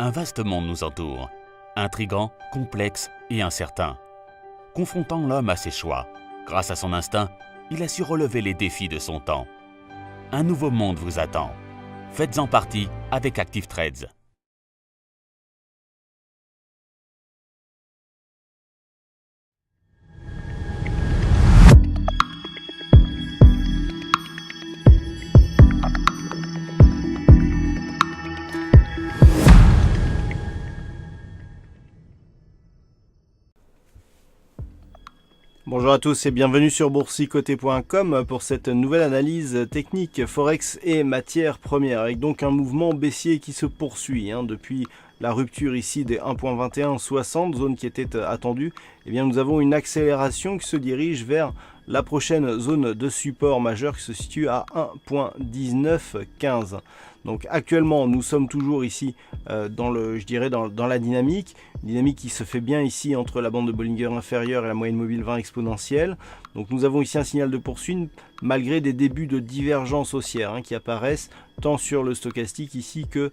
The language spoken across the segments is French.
Un vaste monde nous entoure, intrigant, complexe et incertain. Confrontant l'homme à ses choix, grâce à son instinct, il a su relever les défis de son temps. Un nouveau monde vous attend. Faites-en partie avec Active Trades. Bonjour à tous et bienvenue sur boursicoté.com pour cette nouvelle analyse technique Forex et matières premières, avec donc un mouvement baissier qui se poursuit depuis la rupture ici des 1.2160, zone qui était attendue. Eh bien, nous avons une accélération qui se dirige vers la prochaine zone de support majeur qui se situe à 1.1915. Donc actuellement nous sommes toujours ici dans la dynamique qui se fait bien ici entre la bande de Bollinger inférieure et la moyenne mobile 20 exponentielle. Donc nous avons ici un signal de poursuite malgré des débuts de divergence haussière qui apparaissent tant sur le stochastique ici que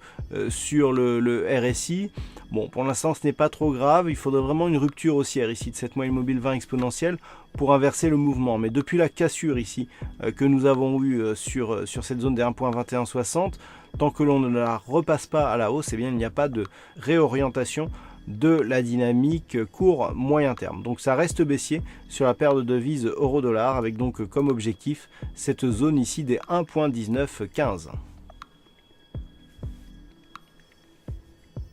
sur le RSI. Bon, pour l'instant ce n'est pas trop grave, il faudrait vraiment une rupture haussière ici de cette moyenne mobile 20 exponentielle pour inverser le mouvement. Mais depuis la cassure ici que nous avons eu sur cette zone des 1.2160, tant que l'on ne la repasse pas à la hausse, eh bien, il n'y a pas de réorientation de la dynamique court moyen terme. Donc ça reste baissier sur la paire de devises euro-dollar avec donc comme objectif cette zone ici des 1.1915.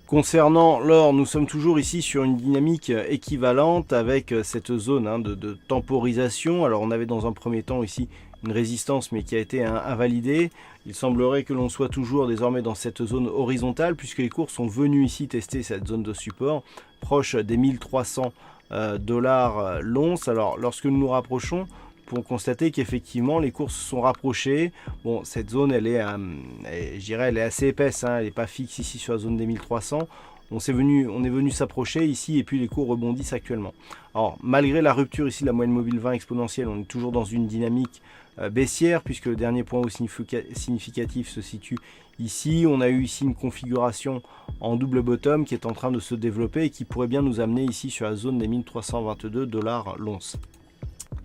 Concernant l'or, nous sommes toujours ici sur une dynamique équivalente avec cette zone de temporisation. Alors on avait dans un premier temps ici une résistance mais qui a été invalidée. Il semblerait que l'on soit toujours désormais dans cette zone horizontale puisque les cours sont venus ici tester cette zone de support proche des 1300 dollars l'once. Alors lorsque nous nous rapprochons, pour constater qu'effectivement les cours se sont rapprochés. Bon, cette zone elle est assez épaisse, elle n'est pas fixe ici sur la zone des 1300. On est venu s'approcher ici et puis les cours rebondissent actuellement. Alors malgré la rupture ici de la moyenne mobile 20 exponentielle, on est toujours dans une dynamique baissière puisque le dernier point haut significatif se situe ici. On a eu ici une configuration en double bottom qui est en train de se développer et qui pourrait bien nous amener ici sur la zone des 1322 dollars l'once.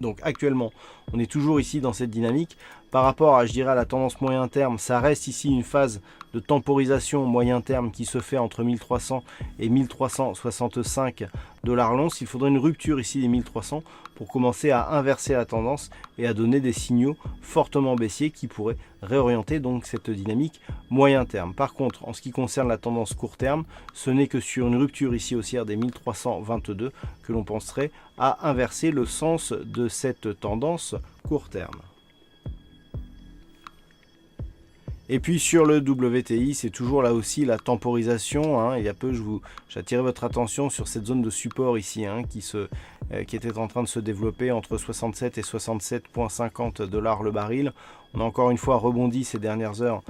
Donc actuellement, on est toujours ici dans cette dynamique. Par rapport à la tendance moyen terme, ça reste ici une phase de temporisation moyen terme qui se fait entre 1300 et 1365 dollars l'once. Il faudrait une rupture ici des 1300 pour commencer à inverser la tendance et à donner des signaux fortement baissiers qui pourraient réorienter donc cette dynamique moyen terme. Par contre, en ce qui concerne la tendance court terme, ce n'est que sur une rupture ici haussière des 1322 que l'on penserait à inverser le sens de cette tendance court terme. Et puis sur le WTI, c'est toujours là aussi la temporisation. Il y a peu, j'attirais votre attention sur cette zone de support ici qui était en train de se développer entre 67 et 67,50 dollars le baril. On a encore une fois rebondi ces dernières heures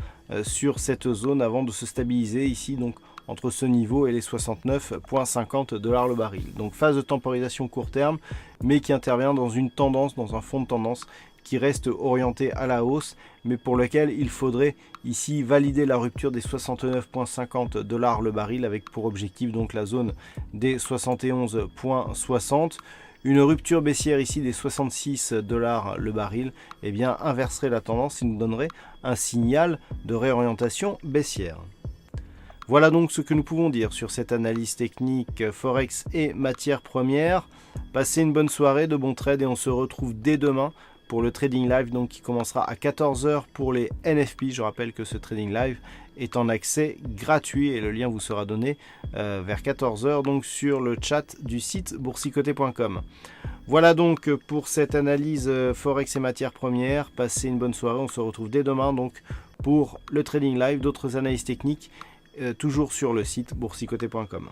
sur cette zone avant de se stabiliser ici donc entre ce niveau et les 69,50 dollars le baril. Donc phase de temporisation court terme, mais qui intervient dans une tendance, dans un fond de tendance qui reste orienté à la hausse, mais pour lequel il faudrait ici valider la rupture des 69,50 dollars le baril avec pour objectif donc la zone des 71,60. Une rupture baissière ici des 66 dollars le baril, eh bien inverserait la tendance et nous donnerait un signal de réorientation baissière. Voilà donc ce que nous pouvons dire sur cette analyse technique Forex et matières premières. Passez une bonne soirée, de bons trades et on se retrouve dès demain pour le trading live donc qui commencera à 14 h pour les NFP. Je rappelle que ce trading live est en accès gratuit et le lien vous sera donné vers 14 h donc sur le chat du site boursicoté.com. Voilà donc pour cette analyse Forex et matières premières. Passez une bonne soirée, on se retrouve dès demain donc pour le trading live, d'autres analyses techniques toujours sur le site boursicoté.com.